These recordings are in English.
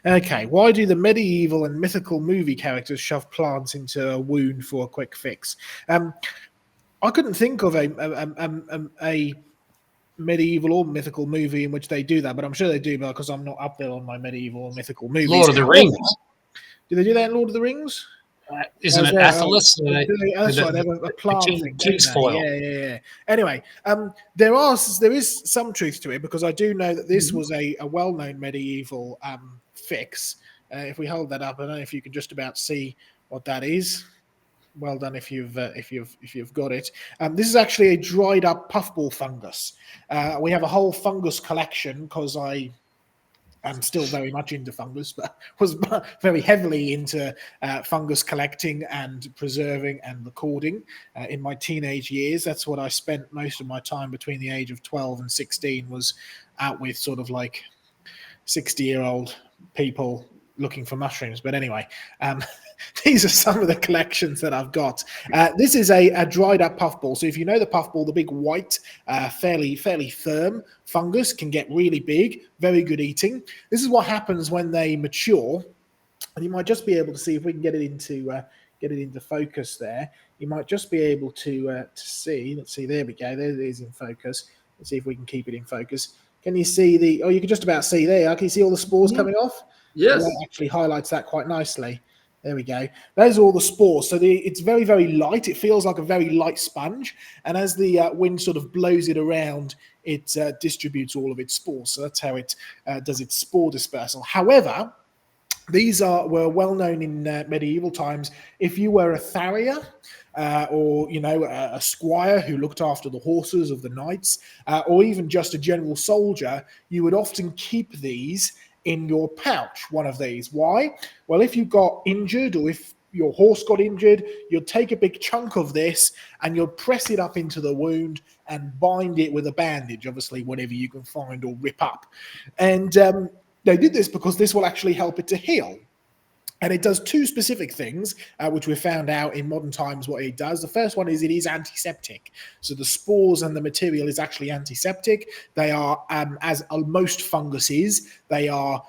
Okay, why do the medieval and mythical movie characters shove plants into a wound for a quick fix? I couldn't think of a medieval or mythical movie in which they do that, but I'm sure they do because I'm not up there on my medieval or mythical movies. Lord of the Rings. Do they do that in Lord of the Rings? Isn't it Aeschylus? That's right. They have a plant thing. King's foil. Yeah. Anyway, there is some truth to it because I do know that this was a well-known medieval fix. If we hold that up, I don't know if you can just about see what that is. Well done if you've got it. This is actually a dried up puffball fungus. We have a whole fungus collection because I'm still very much into fungus, but was very heavily into fungus collecting and preserving and recording in my teenage years. That's what I spent most of my time between the age of 12 and 16 was out with sort of like 60-year-old people looking for mushrooms. But anyway, these are some of the collections that I've got. This is a dried up puffball. So if you know the puffball, the big white, fairly firm fungus can get really big, very good eating. This is what happens when they mature. And you might just be able to see if we can get it into focus there. You might just be able to see. Let's see. There we go. There it is in focus. Let's see if we can keep it in focus. Can you see the? Oh, you can just about see there. Can you see all the spores coming off? Yes. The light actually highlights that quite nicely. There we go. Those are all the spores. So it's very, very light. It feels like a very light sponge. And as the wind sort of blows it around, it distributes all of its spores. So that's how it does its spore dispersal. However, these were well known in medieval times. If you were a farrier or a squire who looked after the horses of the knights, or even just a general soldier, you would often keep these in your pouch, one of these. Why? Well, if you got injured or if your horse got injured, you'd take a big chunk of this and you'd press it up into the wound and bind it with a bandage, obviously whatever you can find or rip up. And they did this because this will actually help it to heal. And it does two specific things, which we found out in modern times what it does. The first one is it is antiseptic. So the spores and the material is actually antiseptic. They are, as most fungus is, they are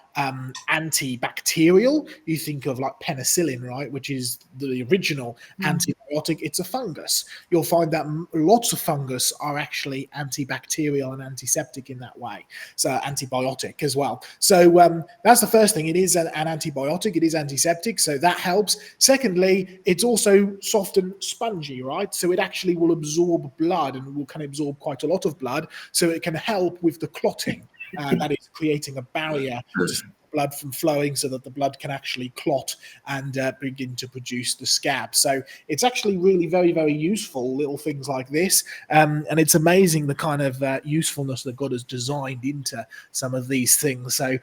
antibacterial. You think of like penicillin, right, which is the original antibiotic. It's a fungus. You'll find that lots of fungus are actually antibacterial and antiseptic in that way. So antibiotic as well. So that's the first thing. It is an antibiotic. It is antiseptic, so that helps. Secondly, it's also soft and spongy, right? So it actually will absorb blood and can absorb quite a lot of blood. So it can help with the clotting. That is creating a barrier to stop blood from flowing so that the blood can actually clot and begin to produce the scab. So it's actually really very, very useful, little things like this. And it's amazing the kind of usefulness that God has designed into some of these things. So,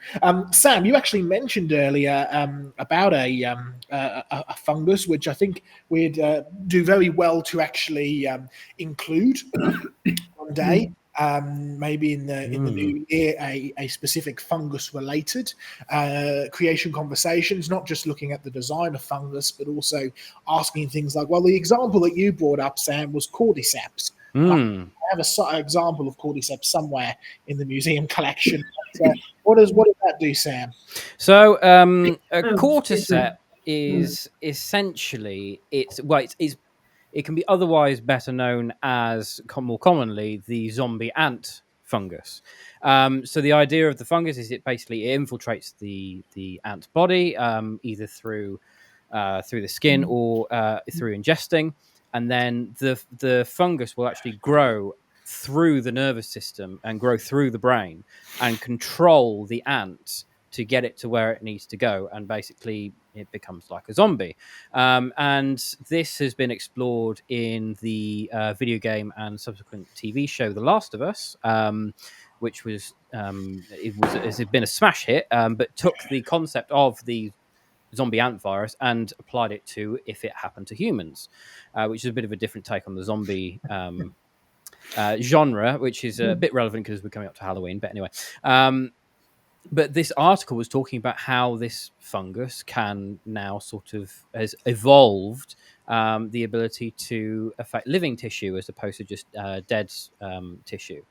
Sam, you actually mentioned earlier about a fungus, which I think we'd do very well to actually include one day. Maybe in the new year, a specific fungus related creation conversations, not just looking at the design of fungus, but also asking things like, well, the example that you brought up, Sam, was cordyceps. I have an example of cordyceps somewhere in the museum collection. So what does that do, Sam? So a cordyceps is essentially it can be otherwise better known as more commonly the zombie ant fungus. So the idea of the fungus is it infiltrates the ant's body either through the skin or through ingesting, and then the fungus will actually grow through the nervous system and grow through the brain and control the ant to get it to where it needs to go, and basically it becomes like a zombie. And this has been explored in the video game and subsequent TV show The Last of Us, which has been a smash hit, but took the concept of the zombie ant virus and applied it to if it happened to humans, which is a bit of a different take on the zombie genre, which is a bit relevant because we're coming up to Halloween. But anyway, but this article was talking about how this fungus can now sort of has evolved the ability to affect living tissue as opposed to just dead tissue.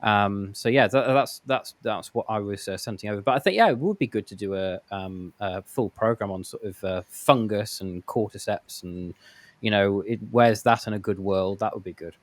So yeah, that's what I was sending over. But I think it would be good to do a full program on sort of fungus and cordyceps and where's that in a good world. That would be good.